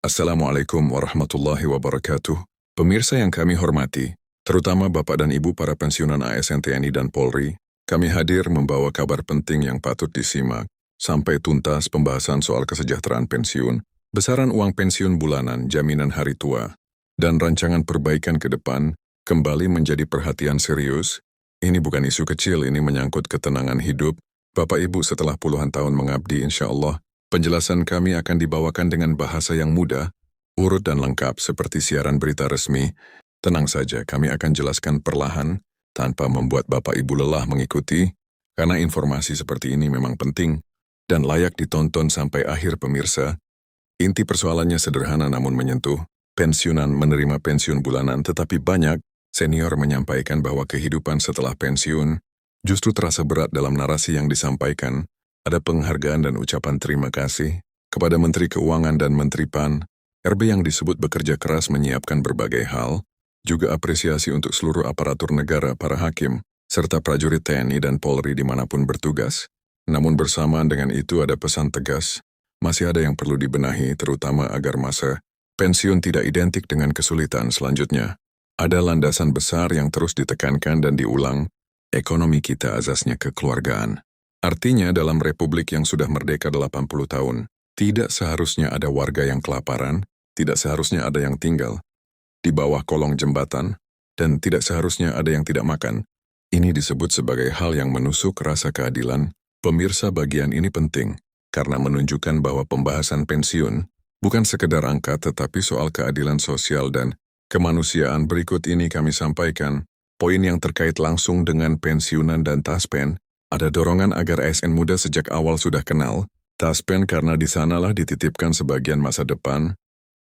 Assalamualaikum warahmatullahi wabarakatuh. Pemirsa yang kami hormati, terutama Bapak dan Ibu para pensiunan ASN TNI dan Polri, kami hadir membawa kabar penting yang patut disimak sampai tuntas pembahasan soal kesejahteraan pensiun, besaran uang pensiun bulanan, jaminan hari tua, dan rancangan perbaikan ke depan kembali menjadi perhatian serius. Ini bukan isu kecil, ini menyangkut ketenangan hidup Bapak Ibu setelah puluhan tahun mengabdi, insya Allah. Penjelasan kami akan dibawakan dengan bahasa yang mudah, urut dan lengkap seperti siaran berita resmi. Tenang saja, kami akan jelaskan perlahan, tanpa membuat Bapak Ibu lelah mengikuti, karena informasi seperti ini memang penting dan layak ditonton sampai akhir pemirsa. Inti persoalannya sederhana namun menyentuh. Pensiunan menerima pensiun bulanan, tetapi banyak senior menyampaikan bahwa kehidupan setelah pensiun justru terasa berat dalam narasi yang disampaikan. Ada penghargaan dan ucapan terima kasih kepada Menteri Keuangan dan Menteri PAN, RB yang disebut bekerja keras menyiapkan berbagai hal, juga apresiasi untuk seluruh aparatur negara, para hakim, serta prajurit TNI dan Polri dimanapun bertugas. Namun bersamaan dengan itu ada pesan tegas, masih ada yang perlu dibenahi terutama agar masa pensiun tidak identik dengan kesulitan selanjutnya. Ada landasan besar yang terus ditekankan dan diulang, ekonomi kita azasnya kekeluargaan. Artinya dalam republik yang sudah merdeka 80 tahun, tidak seharusnya ada warga yang kelaparan, tidak seharusnya ada yang tinggal di bawah kolong jembatan, dan tidak seharusnya ada yang tidak makan. Ini disebut sebagai hal yang menusuk rasa keadilan. Pemirsa, bagian ini penting, karena menunjukkan bahwa pembahasan pensiun bukan sekedar angka tetapi soal keadilan sosial dan kemanusiaan. Berikut ini kami sampaikan poin yang terkait langsung dengan pensiunan dan taspen. Ada dorongan agar ASN muda sejak awal sudah kenal taspen karena di sanalah dititipkan sebagian masa depan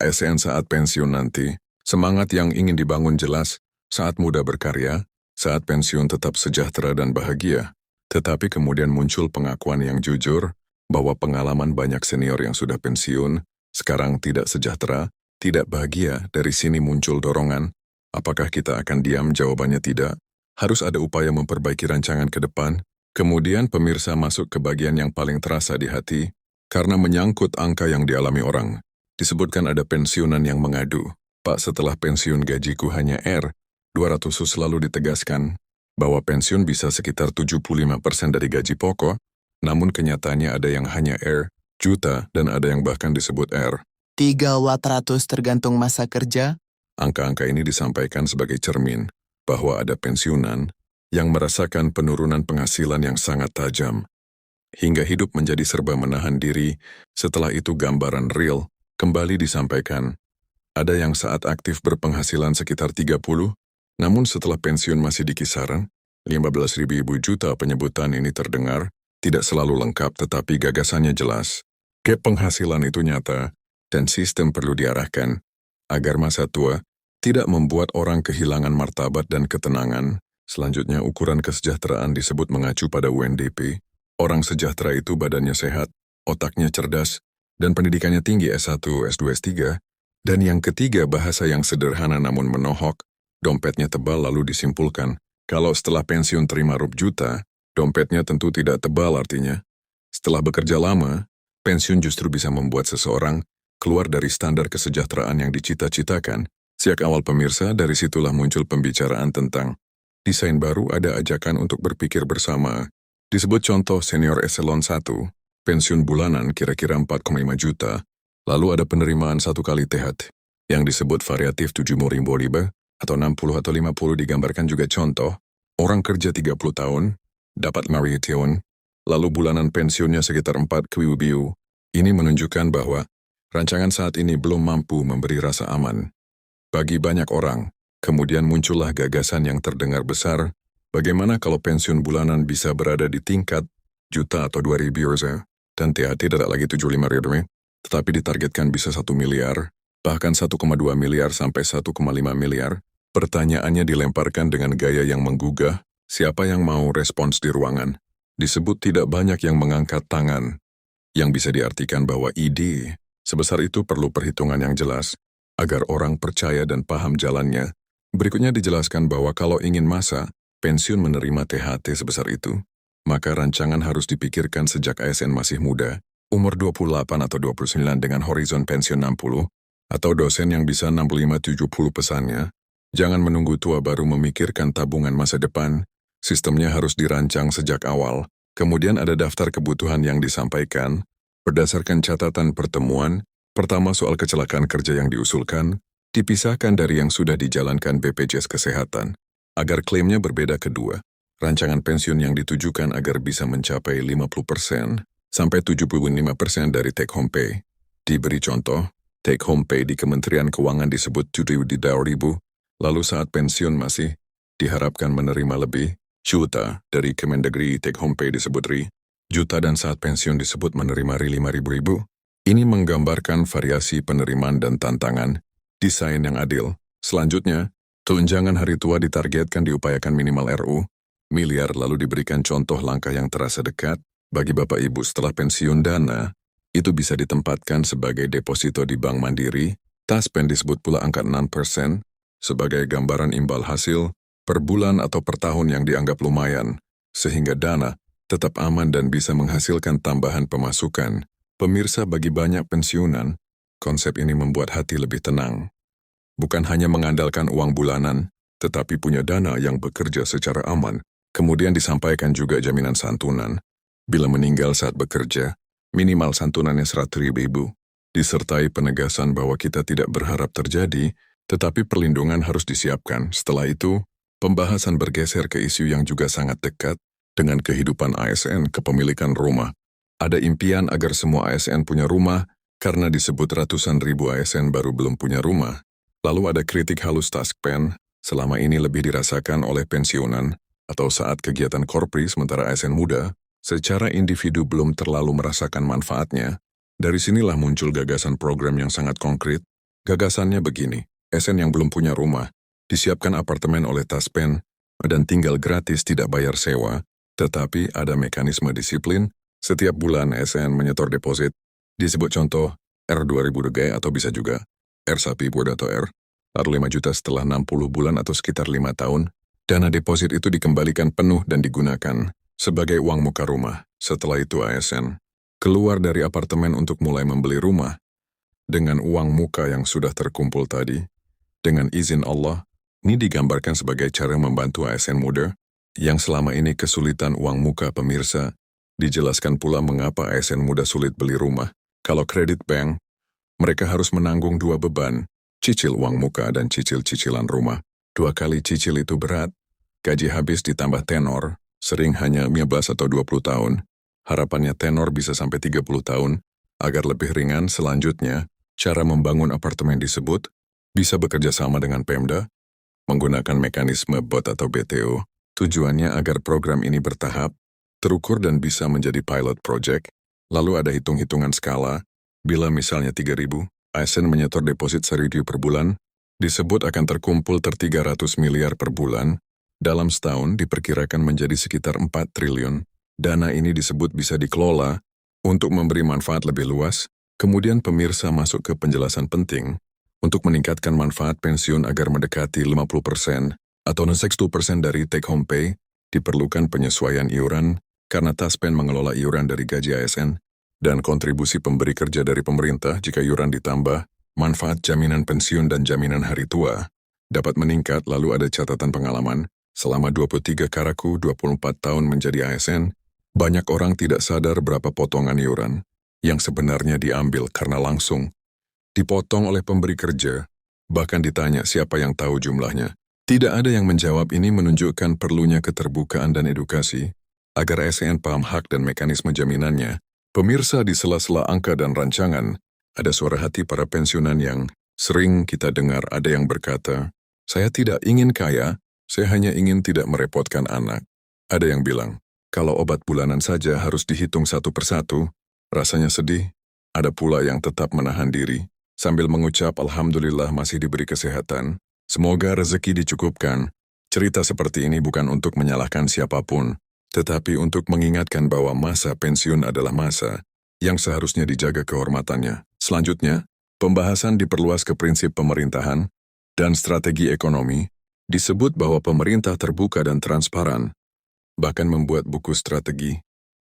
ASN saat pensiun nanti. Semangat yang ingin dibangun jelas, saat muda berkarya, saat pensiun tetap sejahtera dan bahagia. Tetapi kemudian muncul pengakuan yang jujur bahwa pengalaman banyak senior yang sudah pensiun sekarang tidak sejahtera, tidak bahagia. Dari sini muncul dorongan. Apakah kita akan diam? Jawabannya tidak. Harus ada upaya memperbaiki rancangan ke depan. Kemudian pemirsa masuk ke bagian yang paling terasa di hati, karena menyangkut angka yang dialami orang. Disebutkan ada pensiunan yang mengadu, Pak, setelah pensiun gajiku hanya R200, selalu ditegaskan bahwa pensiun bisa sekitar 75% dari gaji pokok, namun kenyataannya ada yang hanya R1 dan ada yang bahkan disebut R300 tergantung masa kerja. Angka-angka ini disampaikan sebagai cermin bahwa ada pensiunan yang merasakan penurunan penghasilan yang sangat tajam, hingga hidup menjadi serba menahan diri. Setelah itu gambaran real kembali disampaikan. Ada yang saat aktif berpenghasilan sekitar 30, namun setelah pensiun masih di kisaran 15.000 juta. Penyebutan ini terdengar tidak selalu lengkap tetapi gagasannya jelas. Gap penghasilan itu nyata, dan sistem perlu diarahkan agar masa tua tidak membuat orang kehilangan martabat dan ketenangan. Selanjutnya, ukuran kesejahteraan disebut mengacu pada UNDP. Orang sejahtera itu badannya sehat, otaknya cerdas, dan pendidikannya tinggi S1, S2, S3. Dan yang ketiga, bahasa yang sederhana namun menohok, dompetnya tebal. Lalu disimpulkan, kalau setelah pensiun terima Rp1 juta, dompetnya tentu tidak tebal. Artinya, setelah bekerja lama, pensiun justru bisa membuat seseorang keluar dari standar kesejahteraan yang dicita-citakan. Sejak awal pemirsa, dari situlah muncul pembicaraan tentang desain baru. Ada ajakan untuk berpikir bersama. Disebut contoh senior eselon 1, pensiun bulanan kira-kira 4,5 juta. Lalu ada penerimaan 1 kali THT, yang disebut variatif 70.000 atau 60 atau 50. Digambarkan juga contoh, orang kerja 30 tahun, dapat marition, lalu bulanan pensiunnya sekitar 4.000. Ini menunjukkan bahwa rancangan saat ini belum mampu memberi rasa aman bagi banyak orang. Kemudian muncullah gagasan yang terdengar besar, bagaimana kalau pensiun bulanan bisa berada di tingkat juta atau 2.000, dan THT tidak lagi 75.000, tetapi ditargetkan bisa 1 miliar, bahkan 1,2 miliar sampai 1,5 miliar. Pertanyaannya dilemparkan dengan gaya yang menggugah, siapa yang mau respons di ruangan? Disebut tidak banyak yang mengangkat tangan, yang bisa diartikan bahwa ide sebesar itu perlu perhitungan yang jelas, agar orang percaya dan paham jalannya. Berikutnya dijelaskan bahwa kalau ingin masa pensiun menerima THT sebesar itu, maka rancangan harus dipikirkan sejak ASN masih muda, umur 28 atau 29 dengan horizon pensiun 60, atau dosen yang bisa 65-70 pesannya, jangan menunggu tua baru memikirkan tabungan masa depan. Sistemnya harus dirancang sejak awal. Kemudian ada daftar kebutuhan yang disampaikan, berdasarkan catatan pertemuan. Pertama, soal kecelakaan kerja yang diusulkan, dipisahkan dari yang sudah dijalankan BPJS Kesehatan, agar klaimnya berbeda. Kedua, rancangan pensiun yang ditujukan agar bisa mencapai 50% sampai 75% dari take home pay. Diberi contoh, take home pay di Kementerian Keuangan disebut 7.000, lalu saat pensiun masih diharapkan menerima lebih juta dari Kemendagri. Take home pay disebut juta dan saat pensiun disebut menerima 5.000. Ini menggambarkan variasi penerimaan dan tantangan desain yang adil. Selanjutnya, tunjangan hari tua ditargetkan diupayakan minimal miliar, lalu diberikan contoh langkah yang terasa dekat. Bagi Bapak Ibu setelah pensiun, dana itu bisa ditempatkan sebagai deposito di Bank Mandiri. Taspen disebut pula angka 6% sebagai gambaran imbal hasil per bulan atau per tahun yang dianggap lumayan, sehingga dana tetap aman dan bisa menghasilkan tambahan pemasukan. Pemirsa, bagi banyak pensiunan, konsep ini membuat hati lebih tenang. Bukan hanya mengandalkan uang bulanan, tetapi punya dana yang bekerja secara aman. Kemudian disampaikan juga jaminan santunan. Bila meninggal saat bekerja, minimal santunannya 100.000, disertai penegasan bahwa kita tidak berharap terjadi, tetapi perlindungan harus disiapkan. Setelah itu, pembahasan bergeser ke isu yang juga sangat dekat dengan kehidupan ASN, kepemilikan rumah. Ada impian agar semua ASN punya rumah, karena disebut ratusan ribu ASN baru belum punya rumah. Lalu ada kritik halus Taspen, selama ini lebih dirasakan oleh pensiunan atau saat kegiatan korpri, sementara ASN muda secara individu belum terlalu merasakan manfaatnya. Dari sinilah muncul gagasan program yang sangat konkret. Gagasannya begini, ASN yang belum punya rumah, disiapkan apartemen oleh Taspen, dan tinggal gratis tidak bayar sewa, tetapi ada mekanisme disiplin. Setiap bulan ASN menyetor deposit, disebut contoh R2000 atau bisa juga R1 atau lalu 5 juta setelah 60 bulan atau sekitar 5 tahun, dana deposit itu dikembalikan penuh dan digunakan sebagai uang muka rumah. Setelah itu ASN keluar dari apartemen untuk mulai membeli rumah dengan uang muka yang sudah terkumpul tadi. Dengan izin Allah, ini digambarkan sebagai cara membantu ASN muda yang selama ini kesulitan uang muka. Pemirsa, dijelaskan pula mengapa ASN muda sulit beli rumah. Kalau kredit bank, mereka harus menanggung 2 beban, cicil uang muka dan cicil cicilan rumah. 2 kali cicil itu berat, gaji habis ditambah tenor, sering hanya 15 atau 20 tahun. Harapannya tenor bisa sampai 30 tahun, agar lebih ringan. Selanjutnya, cara membangun apartemen disebut bisa bekerja sama dengan Pemda, menggunakan mekanisme BOT atau BTO. Tujuannya agar program ini bertahap, terukur dan bisa menjadi pilot project. Lalu ada hitung-hitungan skala. Bila misalnya 3.000, ASN menyetor deposit 1.000 per bulan, disebut akan terkumpul 300 miliar per bulan. Dalam setahun diperkirakan menjadi sekitar 4 triliun. Dana ini disebut bisa dikelola untuk memberi manfaat lebih luas. Kemudian pemirsa masuk ke penjelasan penting. Untuk meningkatkan manfaat pensiun agar mendekati 50% atau 60% dari take home pay, diperlukan penyesuaian iuran karena Taspen mengelola iuran dari gaji ASN dan kontribusi pemberi kerja dari pemerintah. Jika iuran ditambah, manfaat jaminan pensiun dan jaminan hari tua dapat meningkat. Lalu ada catatan pengalaman. Selama 23 karaku 24 tahun menjadi ASN, banyak orang tidak sadar berapa potongan iuran yang sebenarnya diambil karena langsung dipotong oleh pemberi kerja, bahkan ditanya siapa yang tahu jumlahnya. Tidak ada yang menjawab. Ini menunjukkan perlunya keterbukaan dan edukasi, agar ASN paham hak dan mekanisme jaminannya. Pemirsa, di sela-sela angka dan rancangan, ada suara hati para pensiunan yang sering kita dengar. Ada yang berkata, saya tidak ingin kaya, saya hanya ingin tidak merepotkan anak. Ada yang bilang, kalau obat bulanan saja harus dihitung satu persatu, rasanya sedih. Ada pula yang tetap menahan diri, sambil mengucap Alhamdulillah masih diberi kesehatan. Semoga rezeki dicukupkan. Cerita seperti ini bukan untuk menyalahkan siapapun, tetapi untuk mengingatkan bahwa masa pensiun adalah masa yang seharusnya dijaga kehormatannya. Selanjutnya, pembahasan diperluas ke prinsip pemerintahan dan strategi ekonomi. Disebut bahwa pemerintah terbuka dan transparan, bahkan membuat buku strategi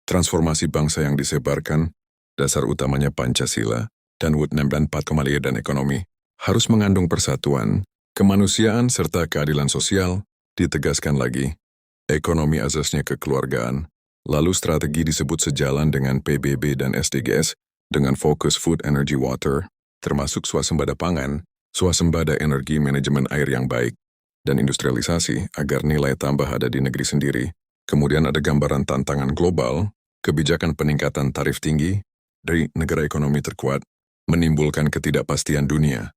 transformasi bangsa yang disebarkan. Dasar utamanya Pancasila dan UUD 64 dan ekonomi. harus mengandung persatuan, kemanusiaan serta keadilan sosial, ditegaskan lagi. Ekonomi asasnya kekeluargaan, lalu strategi disebut sejalan dengan PBB dan SDGs, dengan fokus food, energy, water, termasuk swasembada pangan, swasembada energi, manajemen air yang baik, dan industrialisasi agar nilai tambah ada di negeri sendiri. Kemudian ada gambaran tantangan global, kebijakan peningkatan tarif tinggi dari negara ekonomi terkuat, menimbulkan ketidakpastian dunia,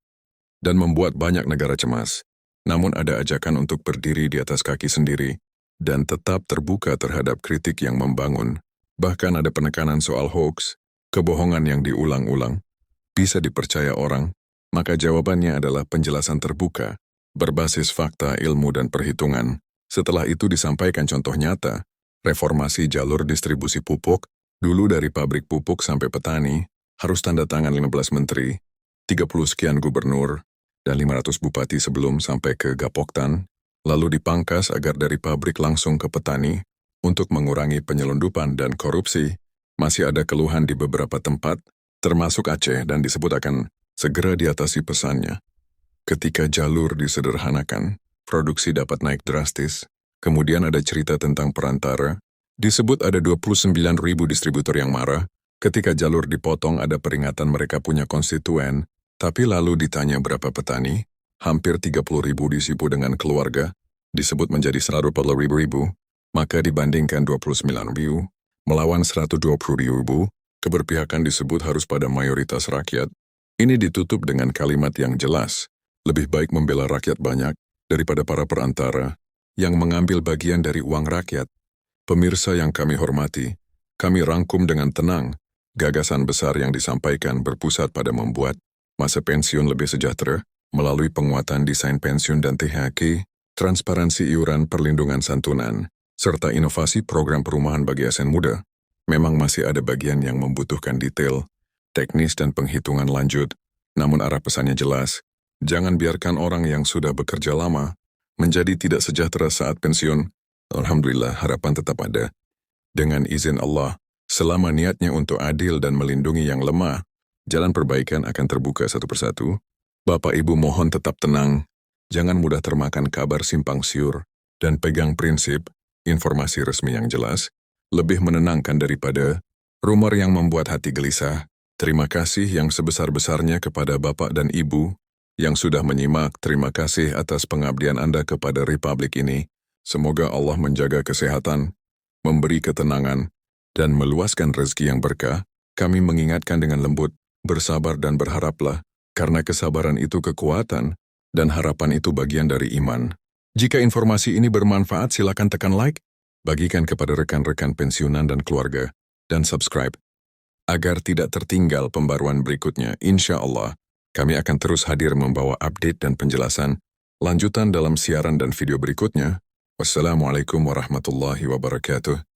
dan membuat banyak negara cemas. Namun ada ajakan untuk berdiri di atas kaki sendiri, dan tetap terbuka terhadap kritik yang membangun. Bahkan ada penekanan soal hoax, kebohongan yang diulang-ulang, bisa dipercaya orang, maka jawabannya adalah penjelasan terbuka, berbasis fakta, ilmu, dan perhitungan. Setelah itu disampaikan contoh nyata, reformasi jalur distribusi pupuk, dulu dari pabrik pupuk sampai petani, harus tanda tangan 15 menteri, 30 sekian gubernur, dan 500 bupati sebelum sampai ke Gapoktan, lalu dipangkas agar dari pabrik langsung ke petani, untuk mengurangi penyelundupan dan korupsi. Masih ada keluhan di beberapa tempat, termasuk Aceh, dan disebut akan segera diatasi pesannya. Ketika jalur disederhanakan, produksi dapat naik drastis. Kemudian ada cerita tentang perantara, disebut ada 29.000 distributor yang marah. Ketika jalur dipotong ada peringatan mereka punya konstituen, tapi lalu ditanya berapa petani, hampir 30.000 disipu dengan keluarga, disebut menjadi 140.000, maka dibandingkan 29.000, melawan 120.000, keberpihakan disebut harus pada mayoritas rakyat. Ini ditutup dengan kalimat yang jelas, lebih baik membela rakyat banyak daripada para perantara yang mengambil bagian dari uang rakyat. Pemirsa yang kami hormati, kami rangkum dengan tenang, gagasan besar yang disampaikan berpusat pada membuat masa pensiun lebih sejahtera, melalui penguatan desain pensiun dan THK, transparansi iuran perlindungan santunan, serta inovasi program perumahan bagi ASN muda. Memang masih ada bagian yang membutuhkan detail, teknis dan penghitungan lanjut, namun arah pesannya jelas. Jangan biarkan orang yang sudah bekerja lama menjadi tidak sejahtera saat pensiun. Alhamdulillah, harapan tetap ada. Dengan izin Allah, selama niatnya untuk adil dan melindungi yang lemah, jalan perbaikan akan terbuka satu persatu. Bapak Ibu mohon tetap tenang, jangan mudah termakan kabar simpang siur, dan pegang prinsip, informasi resmi yang jelas, lebih menenangkan daripada rumor yang membuat hati gelisah. Terima kasih yang sebesar-besarnya kepada Bapak dan Ibu yang sudah menyimak. Terima kasih atas pengabdian Anda kepada Republik ini. Semoga Allah menjaga kesehatan, memberi ketenangan, dan meluaskan rezeki yang berkah. Kami mengingatkan dengan lembut, bersabar dan berharaplah, karena kesabaran itu kekuatan, dan harapan itu bagian dari iman. Jika informasi ini bermanfaat, silakan tekan like, bagikan kepada rekan-rekan pensiunan dan keluarga, dan subscribe. Agar tidak tertinggal pembaruan berikutnya, insya Allah, kami akan terus hadir membawa update dan penjelasan lanjutan dalam siaran dan video berikutnya. Wassalamualaikum warahmatullahi wabarakatuh.